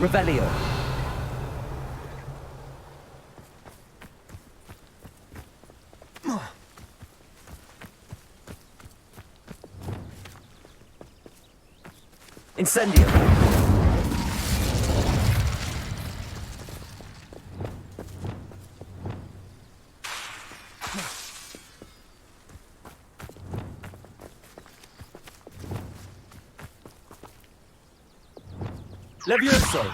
Revelio. Incendio. Levioso.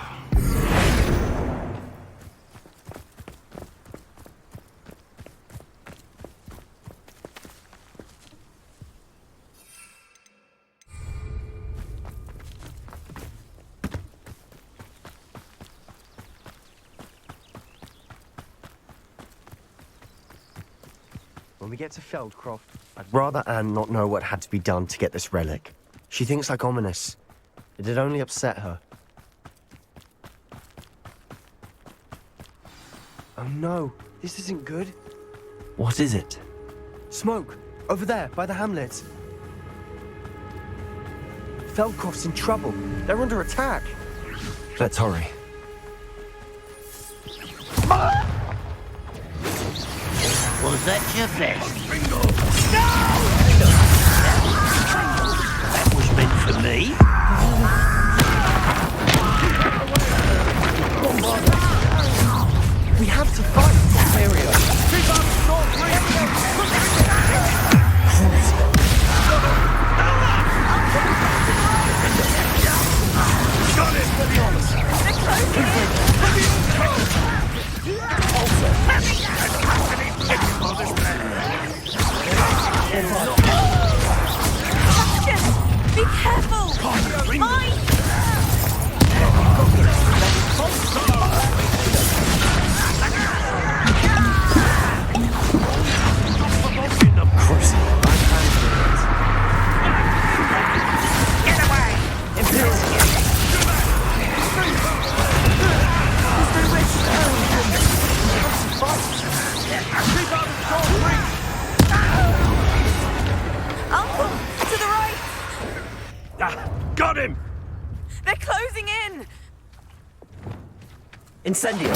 When we get to Feldcroft, I'd rather Anne not know what had to be done to get this relic. She thinks like ominous. It'd only upset her. Oh no, this isn't good. What is it? Smoke! Over there, by the hamlet. Feldcroft's in trouble. They're under attack. Let's hurry. Was that your best? No! That was meant for me. We have to fight. Area. Keep up, short Got it! Be careful! Mine! Uncle, to the right! Got him! They're closing in! Incendio.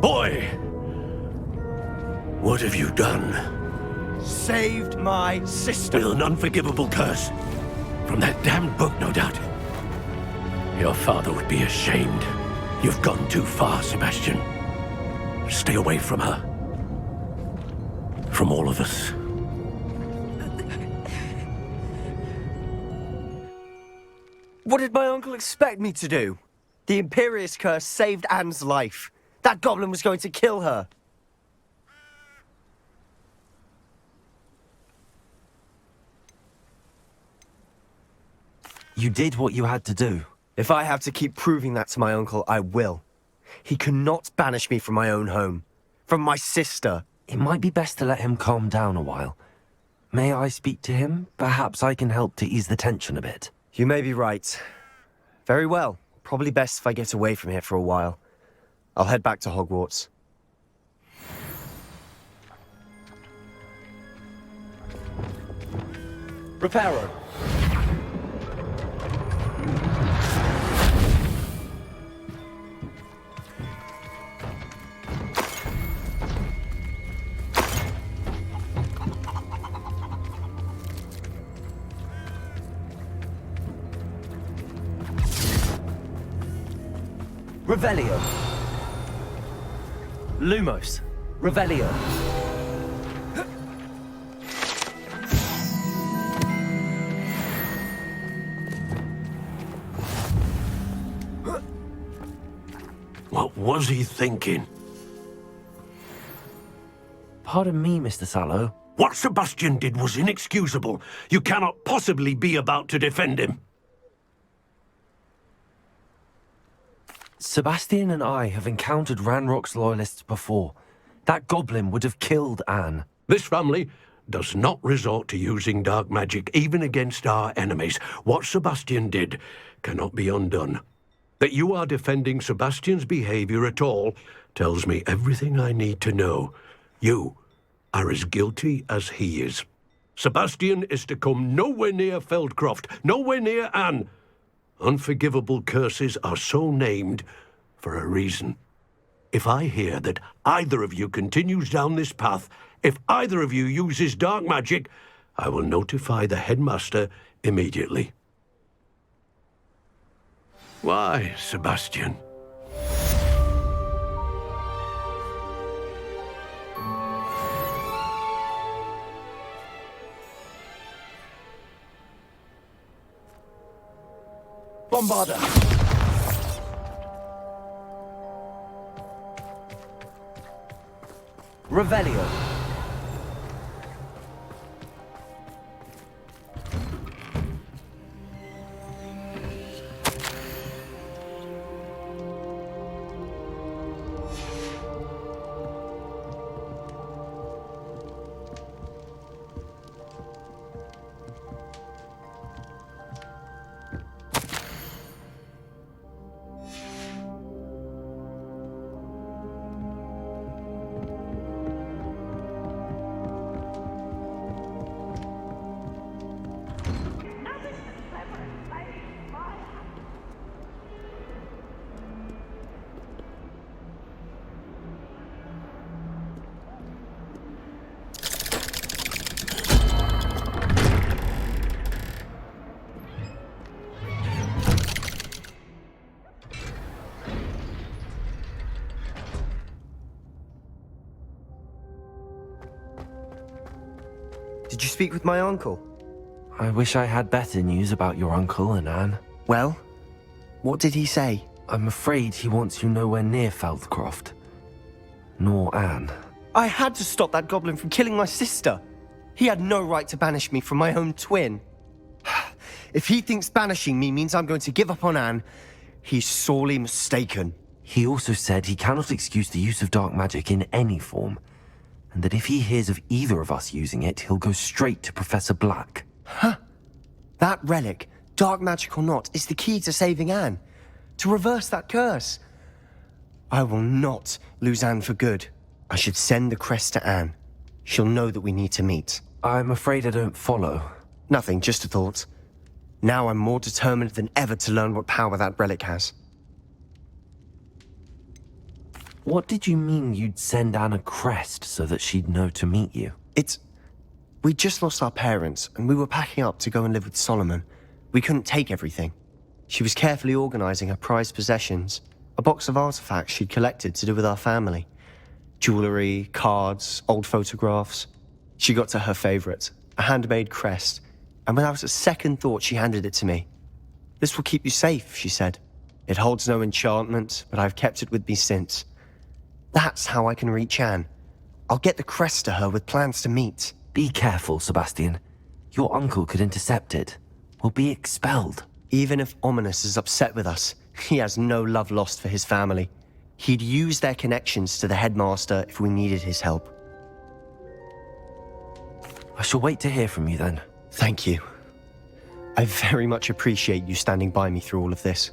Boy! What have you done? Saved my sister. With an unforgivable curse. From that damned book, no doubt. Your father would be ashamed. You've gone too far, Sebastian. Stay away from her. From all of us. What did my uncle expect me to do? The Imperious curse saved Anne's life. That goblin was going to kill her. You did what you had to do. If I have to keep proving that to my uncle, I will. He cannot banish me from my own home. From my sister. It might be best to let him calm down a while. May I speak to him? Perhaps I can help to ease the tension a bit. You may be right. Very well. Probably best if I get away from here for a while. I'll head back to Hogwarts. Reparo. Revelio. Lumos. Revelio. was he thinking? Pardon me, Mr. Sallow. What Sebastian did was inexcusable. You cannot possibly be about to defend him. Sebastian and I have encountered Ranrock's loyalists before. That goblin would have killed Anne. This family does not resort to using dark magic even against our enemies. What Sebastian did cannot be undone. That you are defending Sebastian's behavior at all tells me everything I need to know. You are as guilty as he is. Sebastian is to come nowhere near Feldcroft, nowhere near Anne. Unforgivable curses are so named for a reason. If I hear that either of you continues down this path, if either of you uses dark magic, I will notify the headmaster immediately. Why, Sebastian? Bombarder! Revelio. Did you speak with my uncle? I wish I had better news about your uncle and Anne. Well, what did he say? I'm afraid he wants you nowhere near Feldcroft. Nor Anne. I had to stop that goblin from killing my sister. He had no right to banish me from my own twin. If he thinks banishing me means I'm going to give up on Anne, he's sorely mistaken. He also said he cannot excuse the use of dark magic in any form, and that if he hears of either of us using it, he'll go straight to Professor Black. Huh? That relic, dark magic or not, is the key to saving Anne. To reverse that curse. I will not lose Anne for good. I should send the crest to Anne. She'll know that we need to meet. I'm afraid I don't follow. Nothing, just a thought. Now I'm more determined than ever to learn what power that relic has. What did you mean you'd send Anne a crest so that she'd know to meet you? We just lost our parents, and we were packing up to go and live with Solomon. We couldn't take everything. She was carefully organizing her prized possessions, a box of artifacts she'd collected to do with our family. Jewelry, cards, old photographs. She got to her favorite, a handmade crest, and without a second thought she handed it to me. "This will keep you safe," she said. "It holds no enchantment, but I've kept it with me since. That's how I can reach Anne. I'll get the crest to her with plans to meet." Be careful, Sebastian. Your uncle could intercept it. We'll be expelled. Even if Ominous is upset with us, he has no love lost for his family. He'd use their connections to the headmaster if we needed his help. I shall wait to hear from you then. Thank you. I very much appreciate you standing by me through all of this.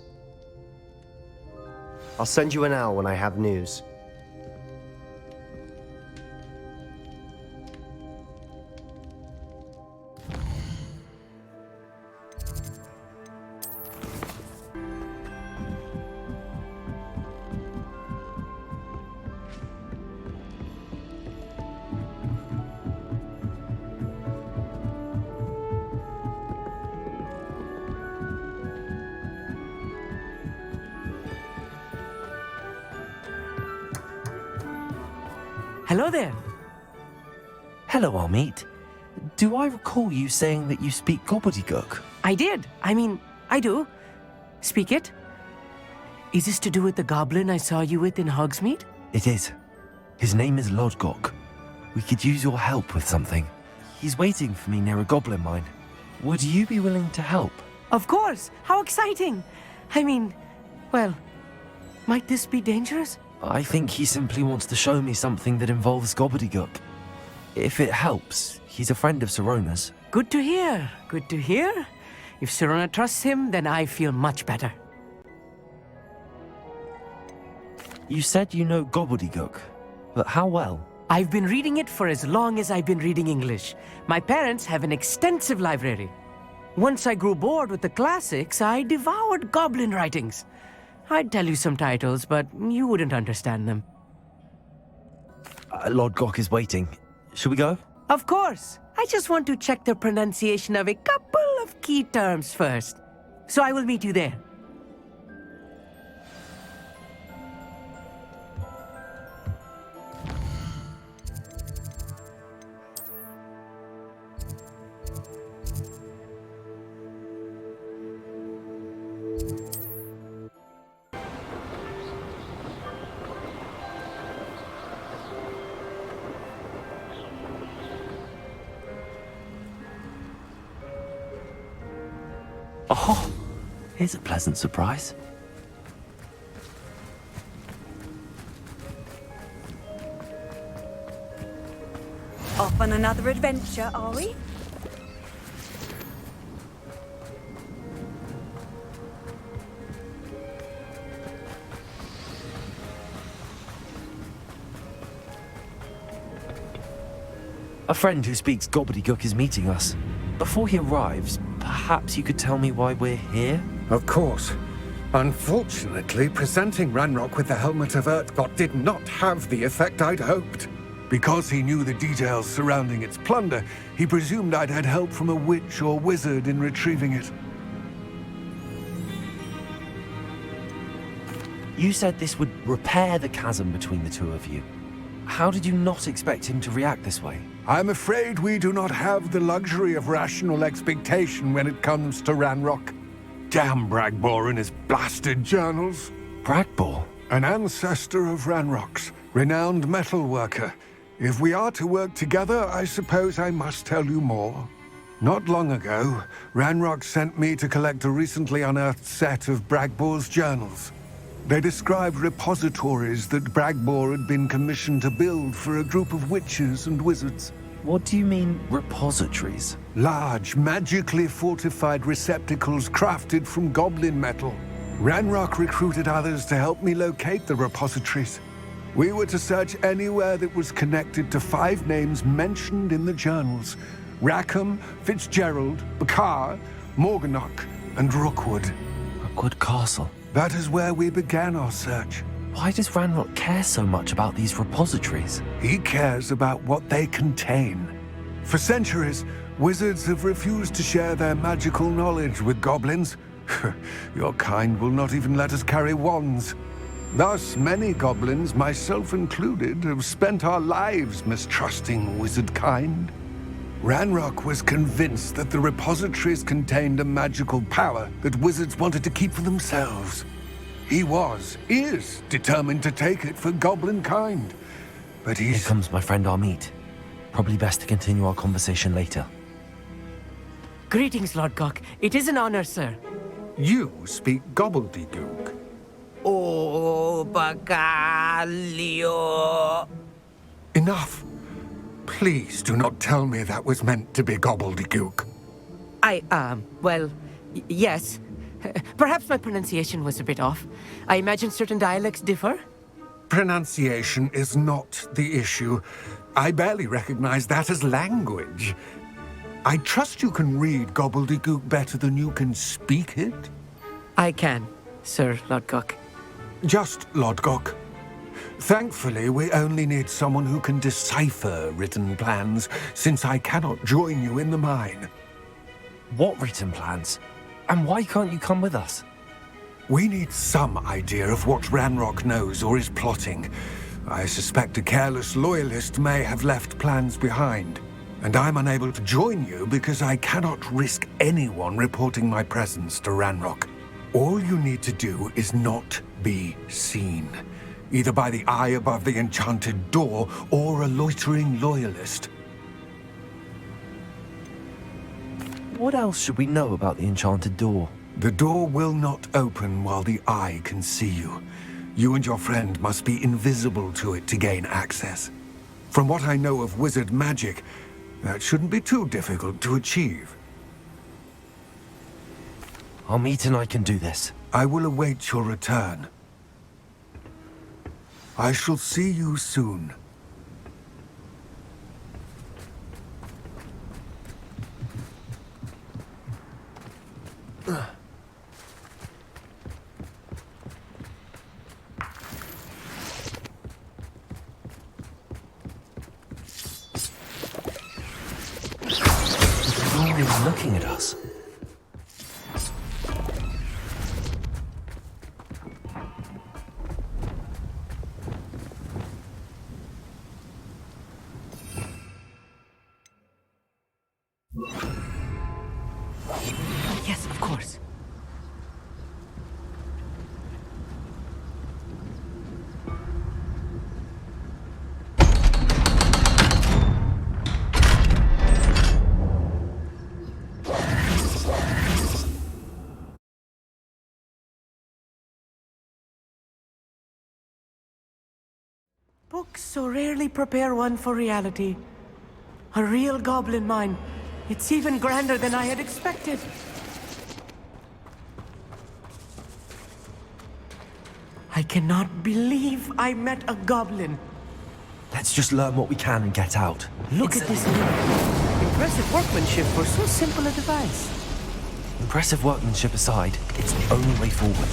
I'll send you an owl when I have news. Hello there. Hello, Amit. Do I recall you saying that you speak gobbledygook? I did. I mean, I do. Speak it. Is this to do with the goblin I saw you with in Hogsmeade? It is. His name is Lodgok. We could use your help with something. He's waiting for me near a goblin mine. Would you be willing to help? Of course! How exciting! I mean, well, might this be dangerous? I think he simply wants to show me something that involves gobbledygook. If it helps, he's a friend of Sirona's. Good to hear. Good to hear. If Sirona trusts him, then I feel much better. You said you know gobbledygook, but how well? I've been reading it for as long as I've been reading English. My parents have an extensive library. Once I grew bored with the classics, I devoured goblin writings. I'd tell you some titles, but you wouldn't understand them. Lodgok is waiting. Shall we go? Of course! I just want to check the pronunciation of a couple of key terms first. So I will meet you there. Oh, here's a pleasant surprise. Off on another adventure, are we? A friend who speaks gobbledygook is meeting us. Before he arrives, perhaps you could tell me why we're here? Of course. Unfortunately, presenting Ranrock with the Helmet of Urtkot did not have the effect I'd hoped. Because he knew the details surrounding its plunder, he presumed I'd had help from a witch or wizard in retrieving it. You said this would repair the chasm between the two of you. How did you not expect him to react this way? I'm afraid we do not have the luxury of rational expectation when it comes to Ranrock. Damn Bragbor and his blasted journals. Bragbor? An ancestor of Ranrock's, renowned metalworker. If we are to work together, I suppose I must tell you more. Not long ago, Ranrock sent me to collect a recently unearthed set of Bragbor's journals. They described repositories that Bragbor had been commissioned to build for a group of witches and wizards. What do you mean, repositories? Large, magically fortified receptacles crafted from goblin metal. Ranrock recruited others to help me locate the repositories. We were to search anywhere that was connected to 5 names mentioned in the journals: Rackham, Fitzgerald, Bakar, Morganach, and Rookwood. Rookwood Castle. That is where we began our search. Why does Ranrock care so much about these repositories? He cares about what they contain. For centuries, wizards have refused to share their magical knowledge with goblins. Your kind will not even let us carry wands. Thus, many goblins, myself included, have spent our lives mistrusting wizard kind. Ranrock was convinced that the repositories contained a magical power that wizards wanted to keep for themselves. He is determined to take it for goblin kind. But Here he's... comes my friend Armeet. Probably best to continue our conversation later. Greetings, Lodgok. It is an honor, sir. You speak gobbledygook. Oh, Bacalio. Enough. Please do not tell me that was meant to be gobbledygook. Well, yes. Perhaps my pronunciation was a bit off. I imagine certain dialects differ. Pronunciation is not the issue. I barely recognize that as language. I trust you can read gobbledygook better than you can speak it? I can, Sir Lodgok. Just Lodgok. Thankfully, we only need someone who can decipher written plans, since I cannot join you in the mine. What written plans? And why can't you come with us? We need some idea of what Ranrock knows or is plotting. I suspect a careless loyalist may have left plans behind. And I'm unable to join you because I cannot risk anyone reporting my presence to Ranrock. All you need to do is not be seen, either by the eye above the enchanted door or a loitering loyalist. What else should we know about the enchanted door? The door will not open while the eye can see you. You and your friend must be invisible to it to gain access. From what I know of wizard magic, that shouldn't be too difficult to achieve. Amit and I can do this. I will await your return. I shall see you soon. They're always looking at us. Yes, of course. Books so rarely prepare one for reality. A real goblin mine. It's even grander than I had expected. I cannot believe I met a goblin. Let's just learn what we can and get out. Look at this mirror. Impressive workmanship for so simple a device. Impressive workmanship aside, it's the only way forward.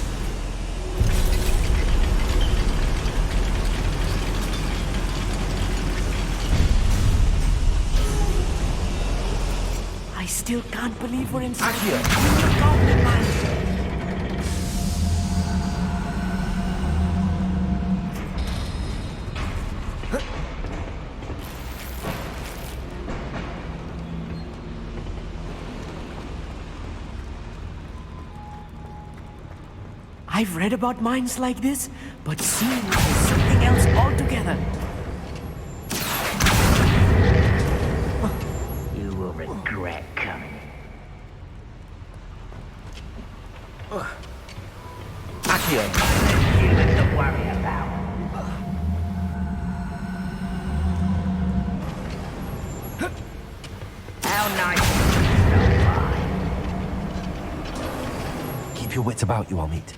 I still can't believe we're inside the goblin mine. I've read about mines like this, but seeing it is something else altogether. You will regret coming. Accio! Humans to worry about. How nice of you to stop by. Keep your wits about you, Amit.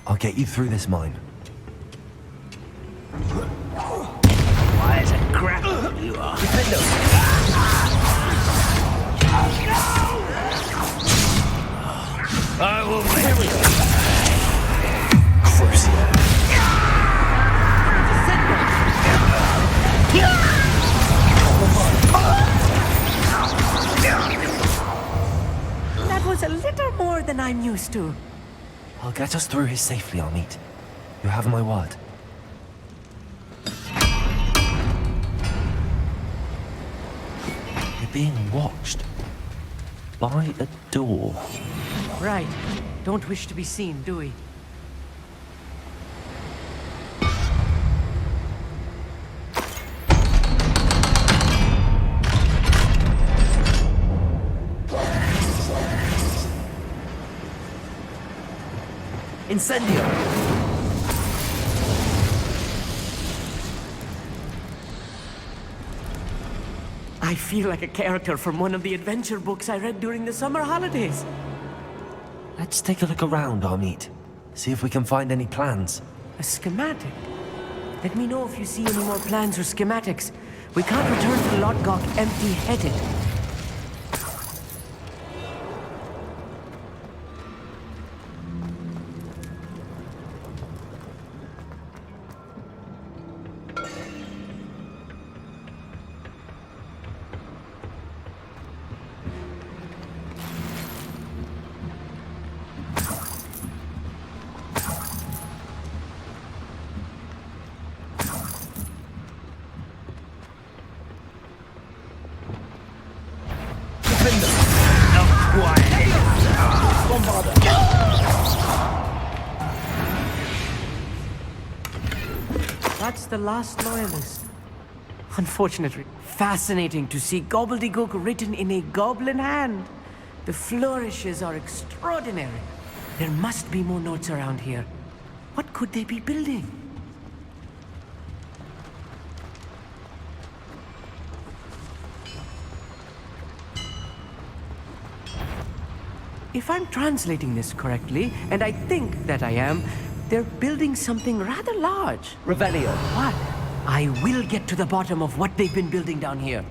I'll get you through this mine. Why is it crap you are? I will marry That was a little more than I'm used to. I'll get us through here safely, Amit. You have my word. We're being watched. By a door. Right. Don't wish to be seen, do we? Incendio! I feel like a character from one of the adventure books I read during the summer holidays. Let's take a look around, Amit. See if we can find any plans. A schematic? Let me know if you see any more plans or schematics. We can't return to Lodgok empty-headed. That's the last loyalist. Unfortunately, fascinating to see gobbledygook written in a goblin hand. The flourishes are extraordinary. There must be more notes around here. What could they be building? If I'm translating this correctly, and I think that I am, they're building something rather large. Revelio. What? I will get to the bottom of what they've been building down here.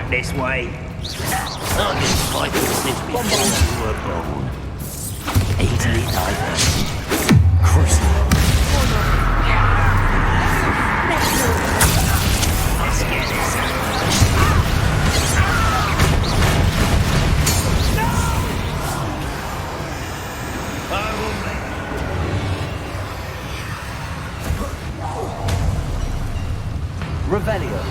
This way. I've been fighting since before you were born. Easily diverted. Crucible. Let's get this. I will make. Revelio.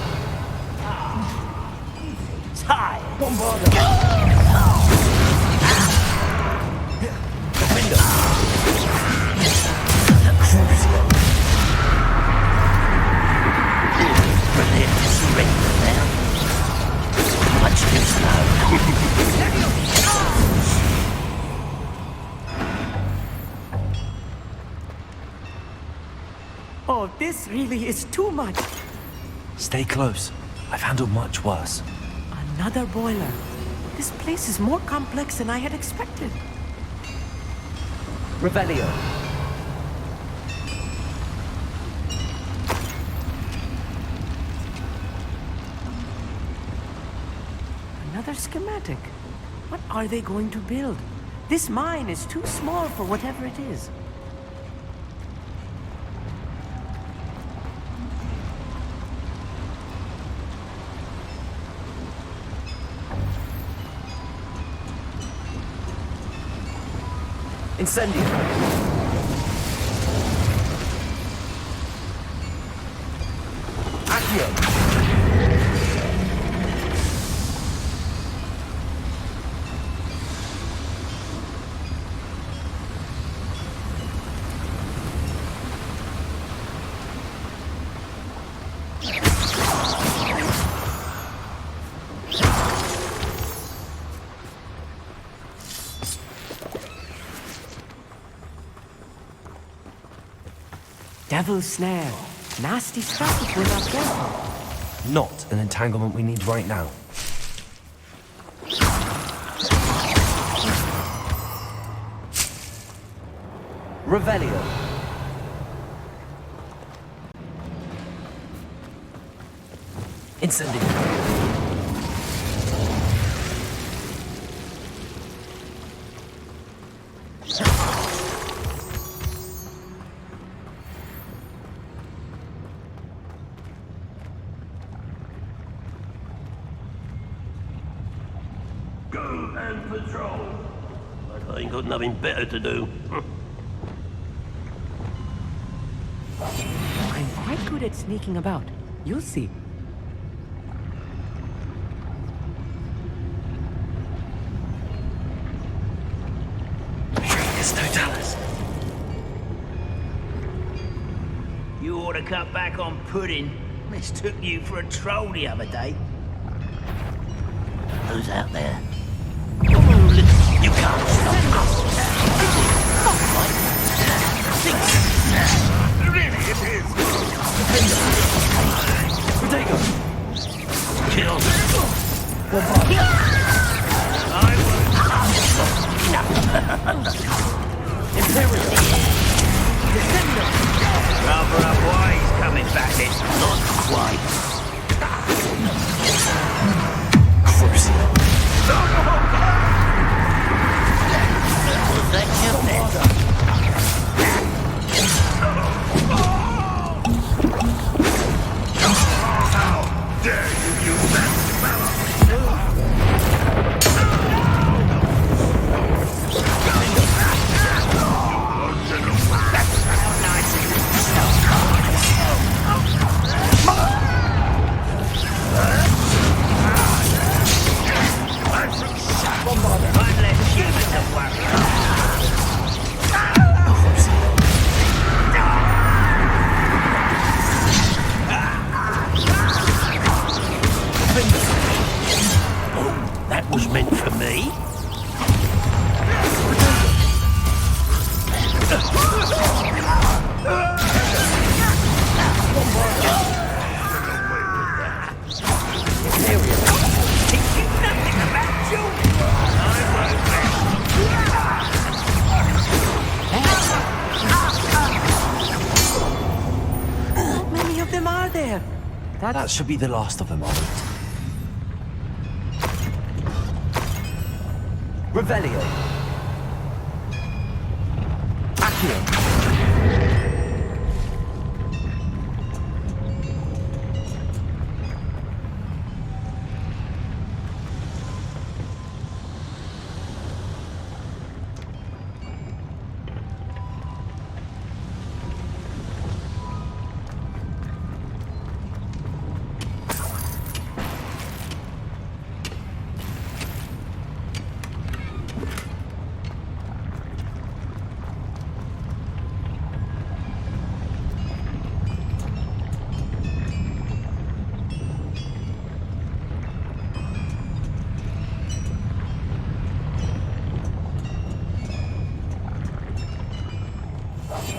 Tie. Bombarda. The window. Brilliant to surrender now. Much too slow. Oh, this really is too much. Stay close. I've handled much worse. Another boiler. This place is more complex than I had expected. Revelio. Another schematic. What are they going to build? This mine is too small for whatever it is. Incendio. Accio. Devil's snare. Nasty stuff if we're not careful. Not an entanglement we need right now. Revelio. Incendio. Go and patrol. I ain't got nothing better to do. I'm quite good at sneaking about. You'll see. You ought to cut back on pudding. Mistook you for a troll the other day. Who's out there? You can't stop us. Really, it is. Potato. Kill. I will. Rather up why he's coming back this. Not quite. there. That should be the last of them, Armit. Revelio. Accio.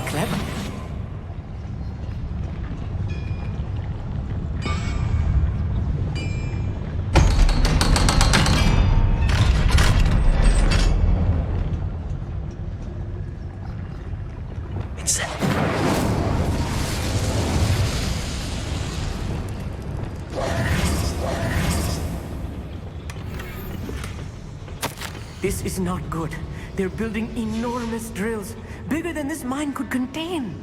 Clever. It's This is not good. They're building enormous drills, bigger than this mine could contain.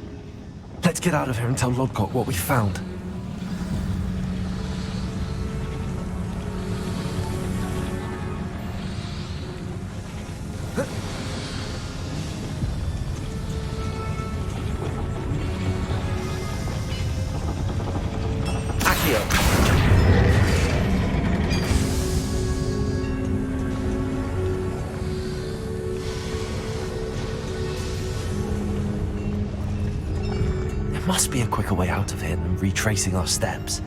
Let's get out of here and tell Lodgok what we found. Accio. There must be a quicker way out of here than retracing our steps.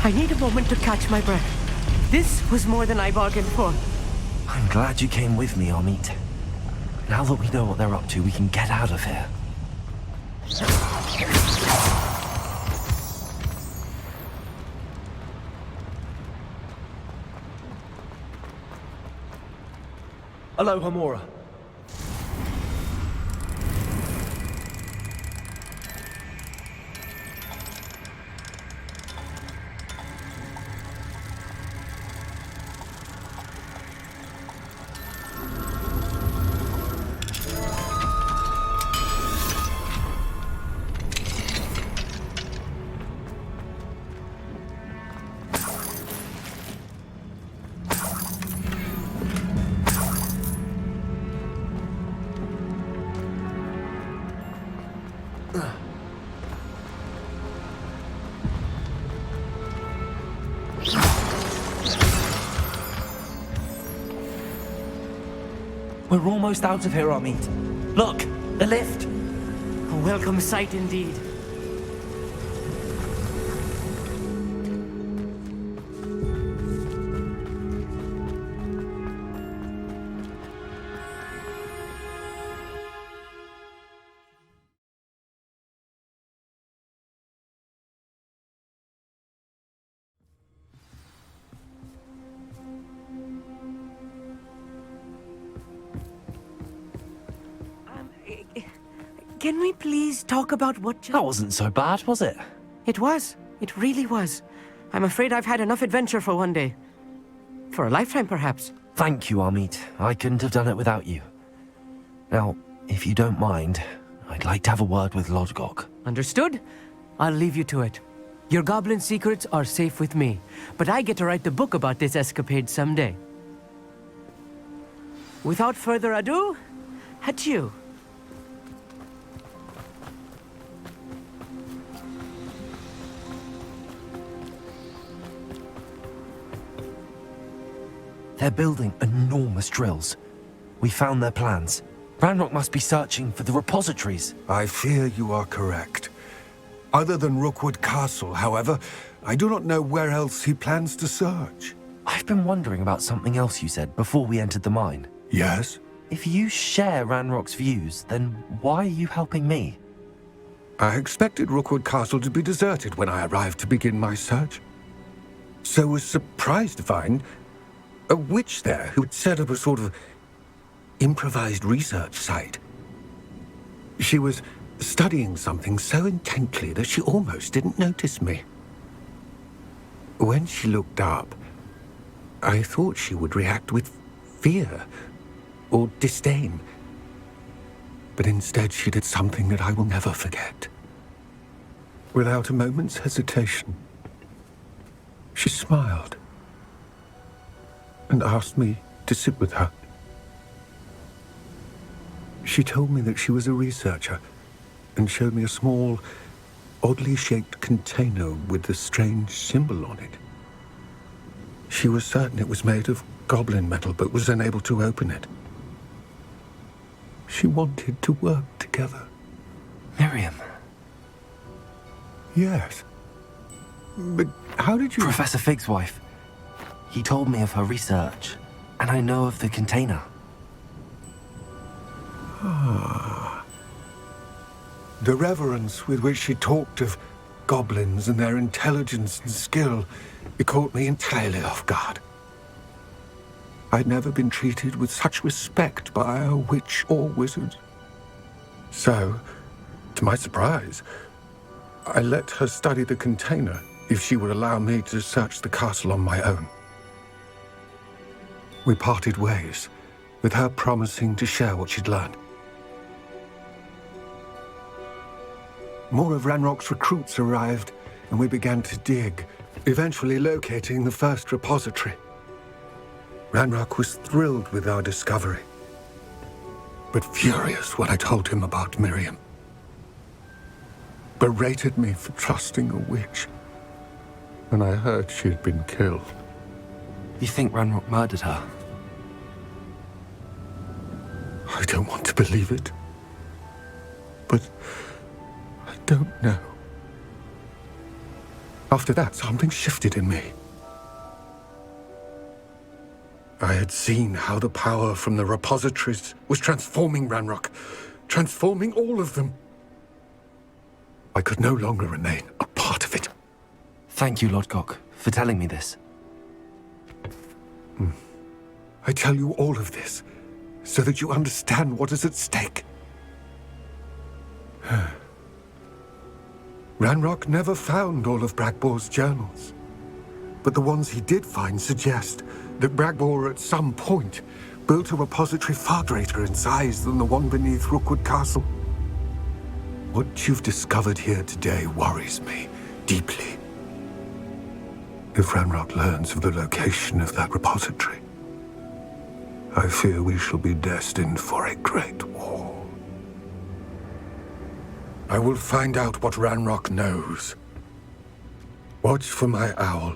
I need a moment to catch my breath. This was more than I bargained for. I'm glad you came with me, Armit. Now that we know what they're up to, we can get out of here. Hello, Hamura. We're almost out of here, Armit. Look, the lift. A welcome sight indeed. Can we please talk about what just... That wasn't so bad, was it? It was. It really was. I'm afraid I've had enough adventure for one day. For a lifetime, perhaps. Thank you, Armit. I couldn't have done it without you. Now, if you don't mind, I'd like to have a word with Lodgok. Understood? I'll leave you to it. Your goblin secrets are safe with me, but I get to write the book about this escapade someday. Without further ado, adieu. They're building enormous drills. We found their plans. Ranrock must be searching for the repositories. I fear you are correct. Other than Rookwood Castle, however, I do not know where else he plans to search. I've been wondering about something else you said before we entered the mine. Yes? If you share Ranrock's views, then why are you helping me? I expected Rookwood Castle to be deserted when I arrived to begin my search. So was surprised to find a witch there who had set up a sort of improvised research site. She was studying something so intently that she almost didn't notice me. When she looked up, I thought she would react with fear or disdain. But instead she did something that I will never forget. Without a moment's hesitation, she smiled and asked me to sit with her. She told me that she was a researcher and showed me a small, oddly shaped container with a strange symbol on it. She was certain it was made of goblin metal, but was unable to open it. She wanted to work together. Miriam. Yes. But how did you... Professor Fig's wife. He told me of her research, and I know of the container. The reverence with which she talked of goblins and their intelligence and skill, it caught me entirely off guard. I'd never been treated with such respect by a witch or wizard. So, to my surprise, I let her study the container if she would allow me to search the castle on my own. We parted ways, with her promising to share what she'd learned. More of Ranrock's recruits arrived, and we began to dig, eventually locating the first repository. Ranrock was thrilled with our discovery, but furious when I told him about Miriam. Berated me for trusting a witch when I heard she had been killed. You think Ranrock murdered her? I don't want to believe it, but I don't know. After that, something shifted in me. I had seen how the power from the repositories was transforming Ranrock, transforming all of them. I could no longer remain a part of it. Thank you, Lodgok, for telling me this. I tell you all of this so that you understand what is at stake. Ranrock never found all of Bragbor's journals, but the ones he did find suggest that Bragbor at some point built a repository far greater in size than the one beneath Rookwood Castle. What you've discovered here today worries me deeply. If Ranrock learns of the location of that repository, I fear we shall be destined for a great war. I will find out what Ranrock knows. Watch for my owl.